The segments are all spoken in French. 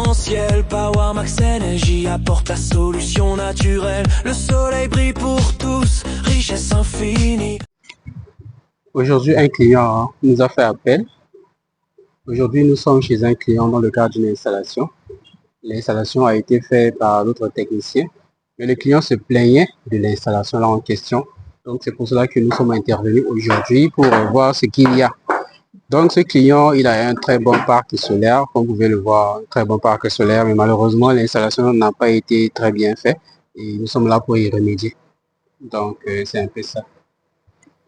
essentiel. Power Max Energy apporte la solution naturelle. Le soleil brille pour tous, richesse infinie. Aujourd'hui, un client nous a fait appel. Aujourd'hui, nous sommes chez un client dans le cadre d'une installation. L'installation a été faite par d'autres techniciens, mais le client se plaignait de l'installation là en question. Donc, c'est pour cela que nous sommes intervenus aujourd'hui pour voir ce qu'il y a. Donc, ce client, il a un très bon parc solaire, comme vous pouvez le voir, un très bon parc solaire, mais malheureusement, l'installation n'a pas été très bien faite et nous sommes là pour y remédier. Donc, c'est un peu ça.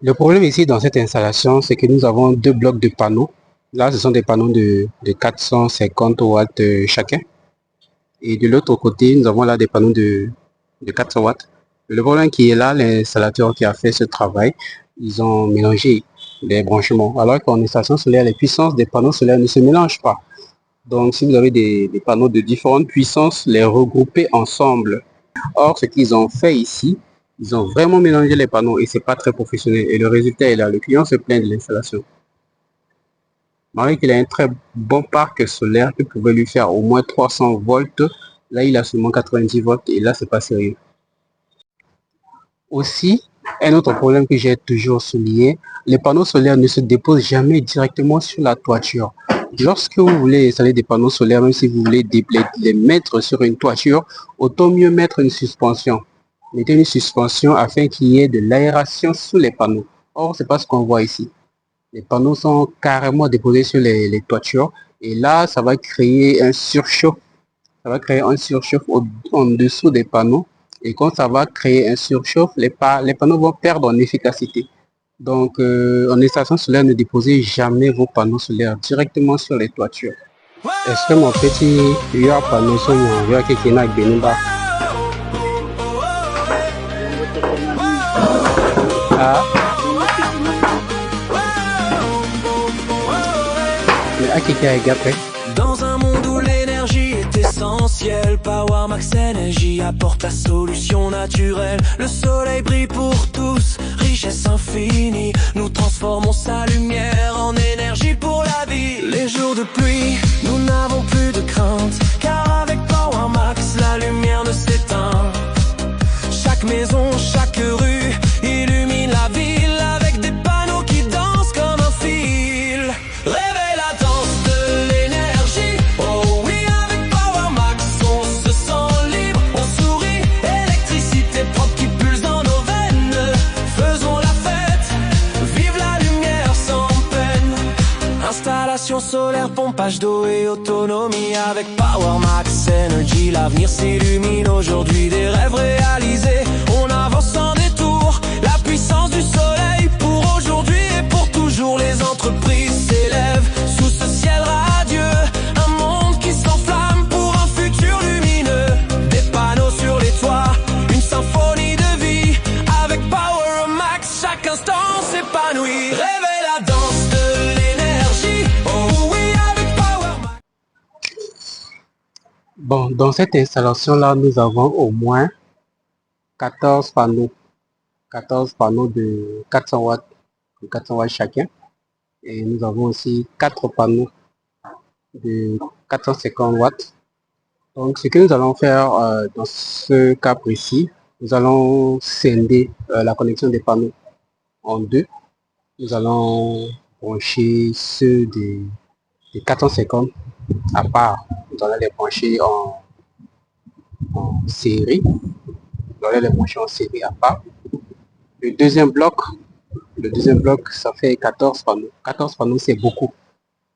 Le problème ici dans cette installation, c'est que nous avons deux blocs de panneaux. Là, ce sont des panneaux de 450 watts chacun. Et de l'autre côté, nous avons là des panneaux de 400 watts. Le problème qui est là, l'installateur qui a fait ce travail, ils ont mélangé les branchements. Alors qu'en installation solaire, les puissances des panneaux solaires ne se mélangent pas. Donc, si vous avez des panneaux de différentes puissances, les regrouper ensemble. Or, ce qu'ils ont fait ici, ils ont vraiment mélangé les panneaux et c'est pas très professionnel. Et le résultat est là. Le client se plaint de l'installation. Malgré qu'il a un très bon parc solaire qui pouvait lui faire au moins 300 volts, là il a seulement 90 volts et là c'est pas sérieux. Aussi, un autre problème que j'ai toujours souligné, les panneaux solaires ne se déposent jamais directement sur la toiture. Lorsque vous voulez installer des panneaux solaires, même si vous voulez les mettre sur une toiture, autant mieux mettre une suspension. Mettez une suspension afin qu'il y ait de l'aération sous les panneaux. Or, c'est pas ce qu'on voit ici. Les panneaux sont carrément déposés sur les toitures et là, ça va créer un surchauffe. Ça va créer un surchauffe en dessous des panneaux et quand ça va créer un surchauffe, les panneaux vont perdre en efficacité. Donc, en installation solaire, ne déposez jamais vos panneaux solaires directement sur les toitures. Est-ce que mon petit panneau solaire qui est avec Benimba? Ah. Dans un monde où l'énergie est essentielle, Power Max Energy apporte la solution naturelle. Le soleil brille pour tous, richesse infinie. Nous transformons sa lumière en énergie pour la vie. Les jours de pluie, nous n'avons plus de crainte, car avec Power Max, la lumière ne s'éteint. Chaque maison, chaque rue illumine la ville avec des panneaux qui dansent comme un fil. Réveille la danse de l'énergie. Oh oui, avec Power Max, on se sent libre, on sourit. Électricité propre qui pulse dans nos veines. Faisons la fête, vive la lumière sans peine. Installation solaire, pompage d'eau et autonomie. Avec Power Max Energy, l'avenir s'illumine. Aujourd'hui des rêves réalisés, on avance sans détour. La puissance du soleil pour aujourd'hui et pour toujours. Les entreprises s'élèvent sous ce ciel radieux. Un monde qui s'enflamme pour un futur lumineux. Des panneaux sur les toits, une symphonie de vie. Avec Power Max, chaque instant s'épanouit. Réveille la danse de l'énergie. Oh oui, avec Power Max. Bon, dans cette installation-là, nous avons au moins 14 panneaux. 14 panneaux de 400 watts, chacun. Et nous avons aussi 4 panneaux de 450 watts. Donc, ce que nous allons faire dans ce cas précis, nous allons scinder la connexion des panneaux en deux. Nous allons brancher ceux des 450 à part. Nous allons les brancher en série. Nous allons les brancher en série à part. Le deuxième bloc, ça fait 14 panneaux. 14 panneaux, c'est beaucoup.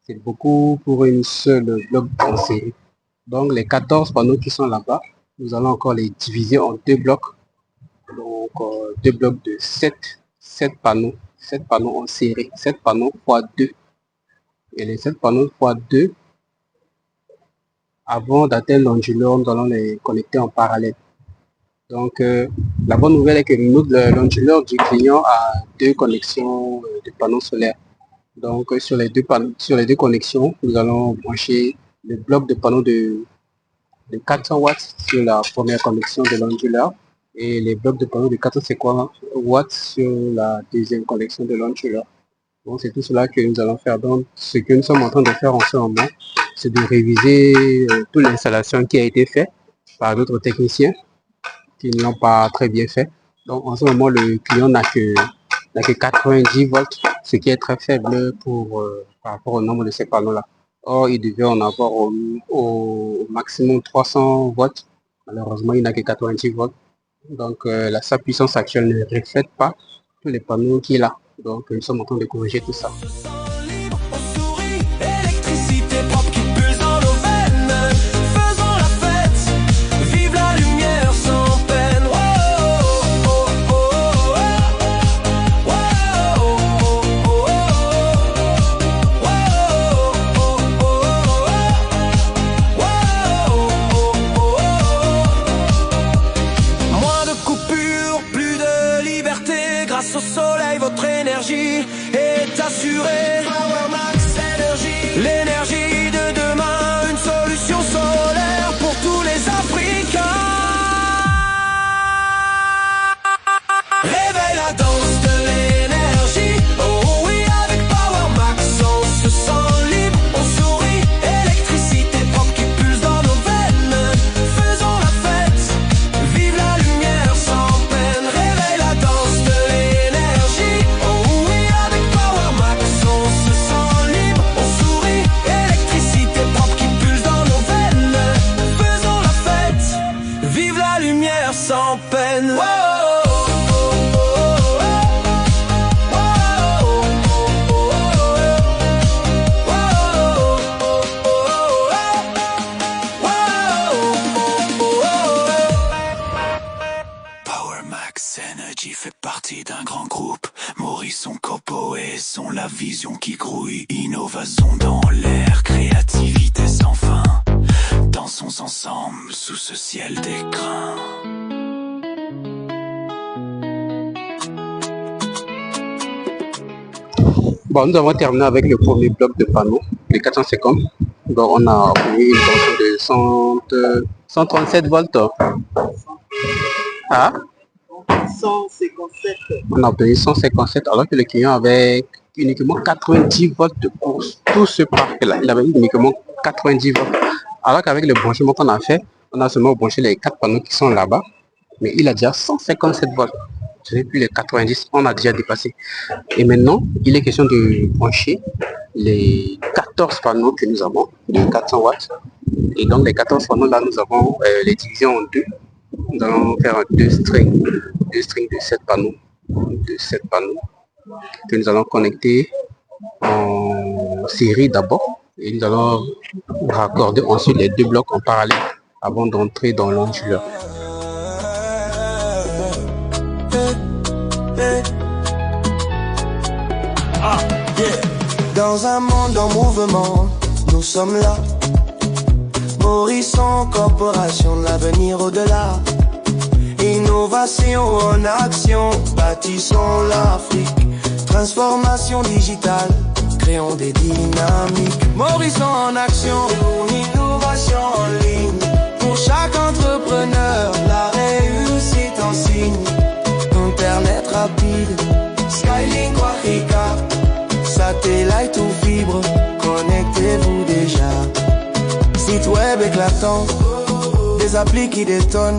C'est beaucoup pour une seule bloc en série. Donc, les 14 panneaux qui sont là-bas, nous allons encore les diviser en deux blocs. Donc, deux blocs de 7 panneaux. 7 panneaux en série. 7 panneaux x 2. Et les 7 panneaux x 2, avant d'atteindre l'onduleur, nous allons les connecter en parallèle. Donc, la bonne nouvelle est que l'onduleur du client a deux connexions de panneaux solaires. Donc, sur les deux connexions, nous allons brancher le bloc de panneaux de 400 watts sur la première connexion de l'onduleur et les blocs de panneaux de 450 watts sur la deuxième connexion de l'onduleur. Donc, c'est tout cela que nous allons faire. Donc, ce que nous sommes en train de faire en ce moment, c'est de réviser toute l'installation qui a été faite par d'autres techniciens qui ne l'ont pas très bien fait. Donc en ce moment, le client n'a que 90 volts, ce qui est très faible par rapport au nombre de ces panneaux-là. Or, il devait en avoir au maximum 300 volts. Malheureusement, il n'a que 90 volts. Donc, sa puissance actuelle ne reflète pas tous les panneaux qu'il a. Donc, nous sommes en train de corriger tout ça. Grâce au soleil, votre énergie est assurée. Power Max Energy, l'énergie de demain, une solution solaire pour tous les Africains. Réveille la danse de l'énergie. Oh oui, avec Power Max, on se sent libre, on sourit. Électricité propre qui pulse dans nos veines. Faisons la fête, vive la lumière sans peine. Réveille la danse de l'énergie. Oh oui, avec Power Max, on se sent libre, on sourit. Électricité propre qui pulse dans nos veines. Faisons la fête, vive la lumière sans peine. Wow. Power Max Energy fait partie d'un grand groupe. Maurice Copoé sont la vision qui grouille. Innovation dans l'air, créativité sans fin. Dansons ensemble sous ce ciel d'écrin. Bon, nous avons terminé avec le premier bloc de panneaux, les 450. Donc, on a obtenu une tension de 137 volts. Ah? 157. On a obtenu 157 alors que le client avait uniquement 90 volts de course. Tout ce parc-là, il avait uniquement 90 volts. Alors qu'avec le branchement qu'on a fait, on a seulement branché les 4 panneaux qui sont là-bas. Mais il a déjà 157 volts. Ce n'est plus les 90, on a déjà dépassé. Et maintenant, il est question de brancher les 14 panneaux que nous avons de 400 watts. Et donc les 14 panneaux là, nous avons les divisions en deux. Nous allons faire deux strings de 7 panneaux, que nous allons connecter en série d'abord. Et nous allons raccorder ensuite les deux blocs en parallèle avant d'entrer dans l'onduleur. Dans un monde en mouvement, nous sommes là. Morisson Corporation, l'avenir au-delà. Innovation en action, bâtissons l'Afrique. Transformation digitale, créons des dynamiques. Morisson en action, innovation en ligne. Pour chaque entrepreneur, la réussite en signe. Internet rapide, Skylink Africa. Satellite ou fibre, connectez-vous déjà. Site web éclatant, des applis qui détonnent.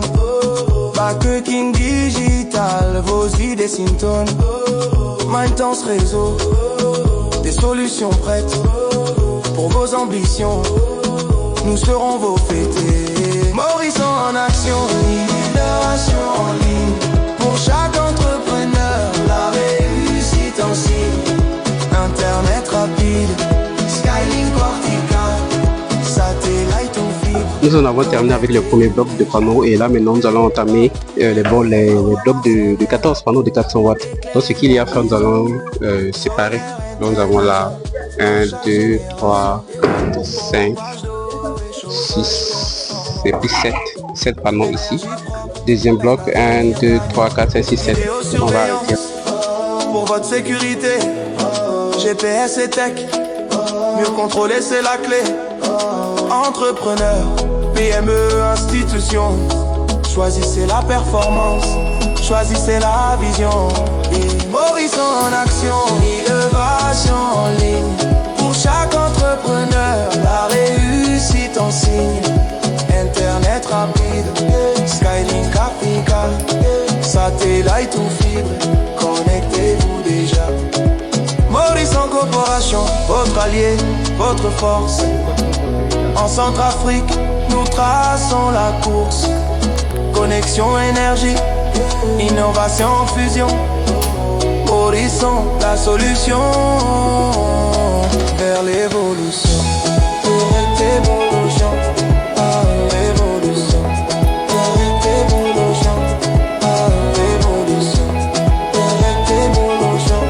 Back King Digital, vos idées s'intonnent. Maintenance réseau, des solutions prêtes pour vos ambitions. Nous serons vos fêtés. Morisson en action, innovation en ligne. Pour chaque entrepreneur, la réussite en signe. Internet rapide, Skylink Cortica, satellite ou fibre. Nous en avons terminé avec le premier bloc de panneaux et là maintenant nous allons entamer les blocs de 14 panneaux de 400 watts. Donc ce qu'il y a à faire, nous allons séparer. Donc nous avons là 1, 2, 3, 4, 5, 6 et puis 7 panneaux ici. Deuxième bloc 1, 2, 3, 4, 5, 6, 7. On va arrêter. Pour votre sécurité, GPS et tech, mieux contrôler c'est la clé. Entrepreneur, PME, institution, choisissez la performance, choisissez la vision. Et Morisson en action, innovation en ligne. Pour chaque entrepreneur, la réussite consigne. Internet rapide, Skylink Africa, satellite ou fibre, connectez-vous déjà. Maurice en Corporation, votre allié, votre force. En Centrafrique, nous traçons la course. Connexion énergie, innovation fusion. Horizon, la solution vers l'évolution. Direct évolution, à l'évolution. Direct évolution, à l'évolution. Direct évolution,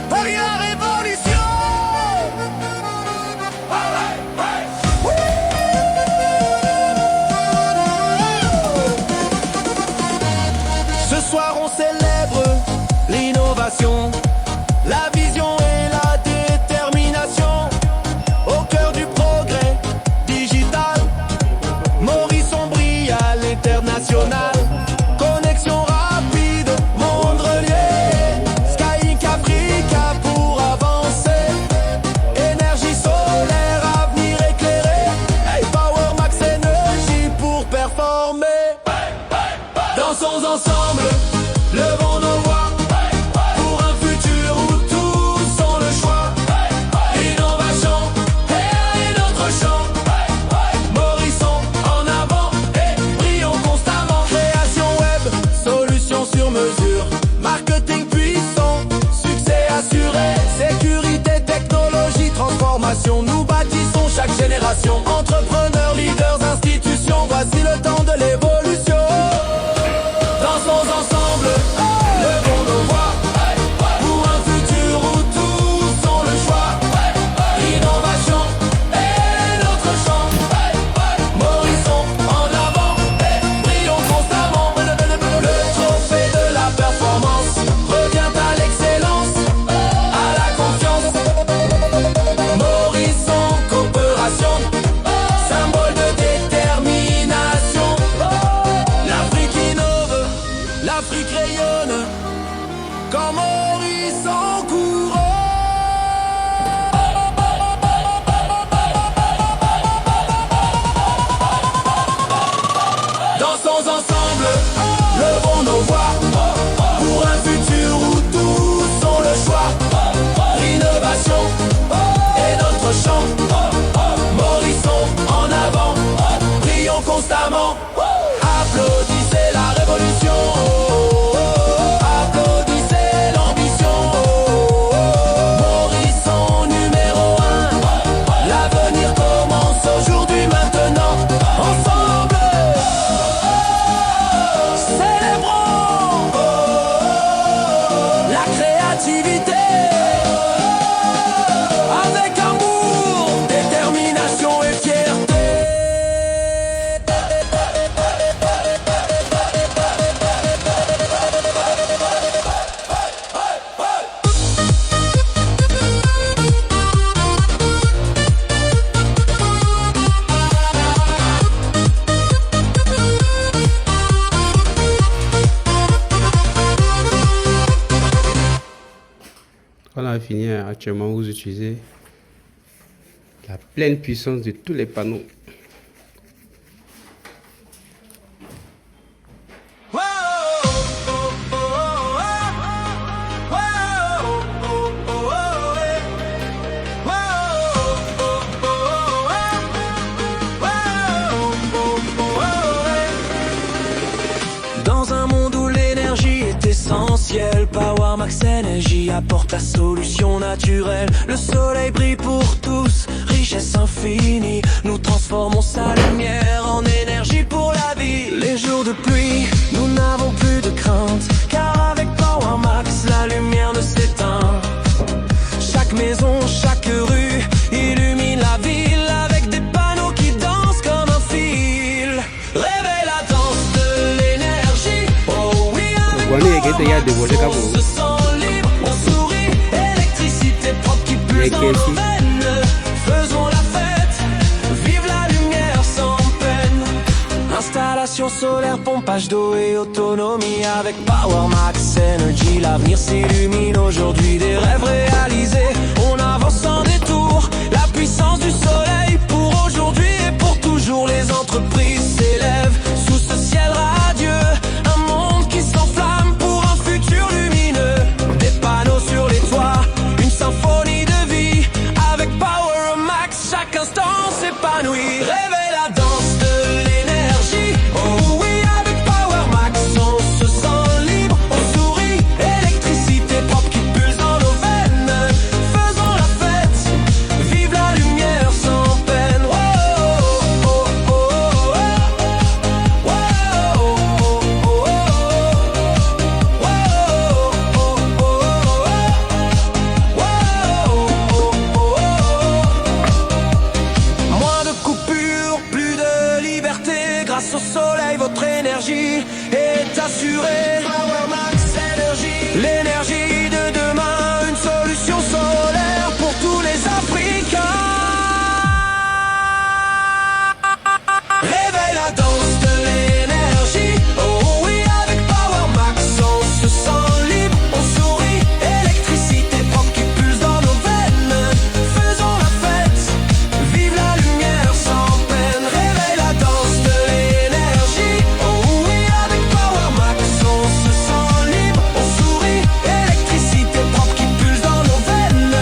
Paris la révolution. Ce soir on célèbre l'innovation, la vision et la détermination. Au cœur du progrès digital, Maurice on brille à l'international. Connexion rapide, monde relié, Skylink Africa pour avancer. Énergie solaire, avenir éclairé, Power Max Energy pour performer. Dansons ensemble, levons nos voix pour un futur où tous ont le choix. Innovation est notre champ. Morissons en avant et brillons constamment. Création web, solution sur mesure, marketing puissant, succès assuré, sécurité, technologie, transformation. Nous bâtissons chaque génération. Entrepreneurs, leaders, institutions, voici le temps de l'évolution. Dansons ensemble, levons nos voix pour un futur où tous ont le choix. Innovation est notre champ. Morissons en avant et brillons constamment. Le trophée de la performance revient à l'excellence, à la confiance. Morissons coopération, symbole de détermination. L'Afrique innove, l'Afrique rayonne, comme Maurice en courant. Dansons ensemble, levons nos voix pour un futur où tous ont le choix. L'innovation est notre champ. Morissons en avant, brillons constamment. Applaudissez la révolution. Applaudissez l'ambition. Morissons numéro 1. L'avenir commence aujourd'hui, maintenant. Ensemble, célébrons la créativité. Avec amour, détermination et fierté. Quand on a fini, actuellement, vous utilisez la pleine puissance de tous les panneaux. Dans un monde où l'énergie est essentielle, Power Max Energy apporte la solution naturelle. Le soleil brille pour tous, richesse infinie. Nous transformons sa lumière en énergie pour la vie. Les jours de pluie, nous n'avons plus de crainte, car avec Power Max, la lumière ne s'éteint. Chaque maison, chaque rue illumine la ville avec des panneaux qui dansent comme un fil. Réveille la danse de l'énergie. Oh oui, avec Wani yake ta ya de wode ka on se sent libre, on sourit. Électricité propre qui purifie. les dans caisses nos ici. veines. Faisons la fête, vive la lumière sans peine. Installation solaire, pompage d'eau et autonomie. Avec Power Max Energy, l'avenir s'illumine. Aujourd'hui des rêves réalisés, on avance sans détour. La puissance du soleil pour aujourd'hui et pour toujours. Les entreprises s'élèvent sous ce ciel radieux. Un monde qui s'enflamme pour un futur lumineux. Des panneaux sur les toits, une symphonie de vie. Avec Power Max, chaque instant s'épanouit. Réveille la danse de l'énergie. Oh oui, avec Power Max, on se sent libre. On sourit, électricité propre qui pulse dans nos veines. Faisons la fête, vive la lumière sans peine. Oh, oh, oh, oh, oh. Oh, oh, oh, oh. Moins de coupures, plus de liberté. Grâce au soleil, votre énergie est assurée. Power Max Energy, l'énergie de demain, une solution solaire pour tous les Africains. Réveille la danse de l'énergie. Oh oui, avec Power Max, on se sent libre. On sourit, électricité propre qui pulse dans nos veines. Faisons la fête, vive la lumière sans peine. Réveille la danse de l'énergie. Oh oui, avec Power Max, on se sent libre. On sourit, électricité propre qui pulse dans nos veines.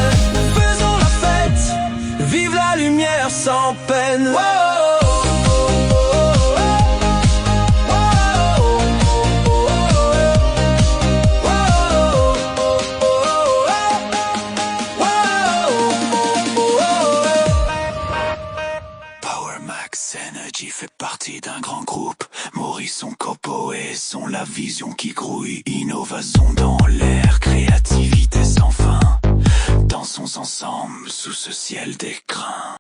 Faisons la fête, vive la lumière sans peine. Wow. Power Max Energy fait partie d'un grand groupe. Maurice Copoé sont la vision qui grouille. Innovation dans l'air, créativité sans fin. Dansons ensemble sous ce ciel d'écrin.